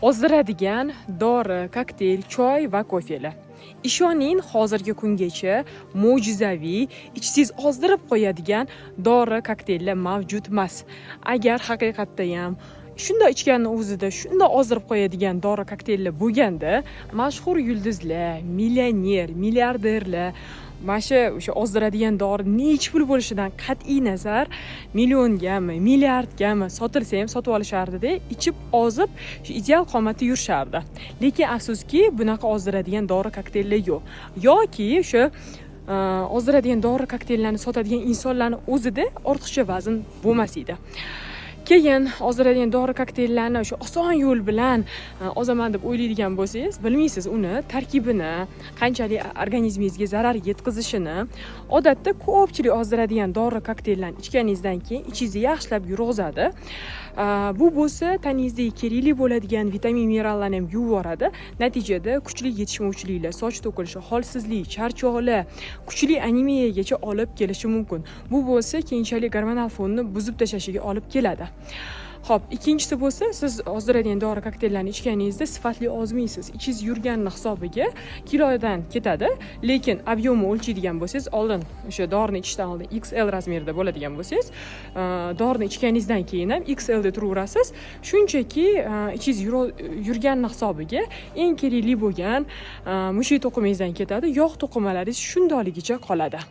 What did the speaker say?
Ozdiradigan dori, kokteyl, choy va kofelar. Ishoning, hozirgi kungacha mo'jizaviy, ichsiz ozdirib qo'yadigan dori, kokteyller mavjud emas. Agar haqiqatda ham shunda ichganning o'zida shunda ozdirib qo'yadigan dori, kokteyller bo'lganda, mashhur yulduzlar, millioner, milliarderlar mana o'sha ozdiradigan dori necha pul bo'lishidan qat'iy nazar millionga,mi, milliardgami sotilsa ham sotib olishardi-da, ichib ozib shu ideal qomatda yurishardi. Lekin afsuski bunaqa ozdiradigan dori, kokteyller yo'q. Yoki o'sha ozdiradigan dori, kokteyllarni sotadigan insonlarning o'zida ortiqcha vazn bo'lmas edi. Keyin ozdiradigan dori, kokteyllarni o'sha oson yo'l bilan ozaman deb o'ylaydigan bo'lsangiz, bilmaysiz uni tarkibini, qanchalik organizmingizga zarar yetkazishini. Odatda ko'pchilik ozdiradigan dori, kokteyllarni ichganingizdan keyin ichingizni yaxshilab yurg'izadi. Bu bo'lsa tanangizdagi kerakli bo'ladigan vitamin, minerallarni ham yuvib yuboradi. Natijada kuchli yetishmovchiliklar, soch to'kilishi, holsizlik, charchoqlar, kuchli anemiyagacha olib kelishi mumkin. Bu bo'lsa keyinchalik gormonal fonni buzib tashlashiga olib keladi. Xo'p, ikkinchisi bo'lsa, siz ozdiradigan dori, kokteyllarni ichganingizda sifatli ozmaysiz. Ichingiz yurganning hisobiga kilodan ketadi, lekin ob'yomni o'lchaydigan bo'lsangiz, oldin o'sha dorini ichishdan oldin XL razmerda bo'ladigan bo'lsangiz, dorini ichganingizdan keyin ham XL da turaverasiz. Shunchaki ichingiz yurganning hisobiga eng kerakli bo'lgan mushak to'qimingizdan ketadi, yog' to'qimalaringiz shundoligicha qoladi.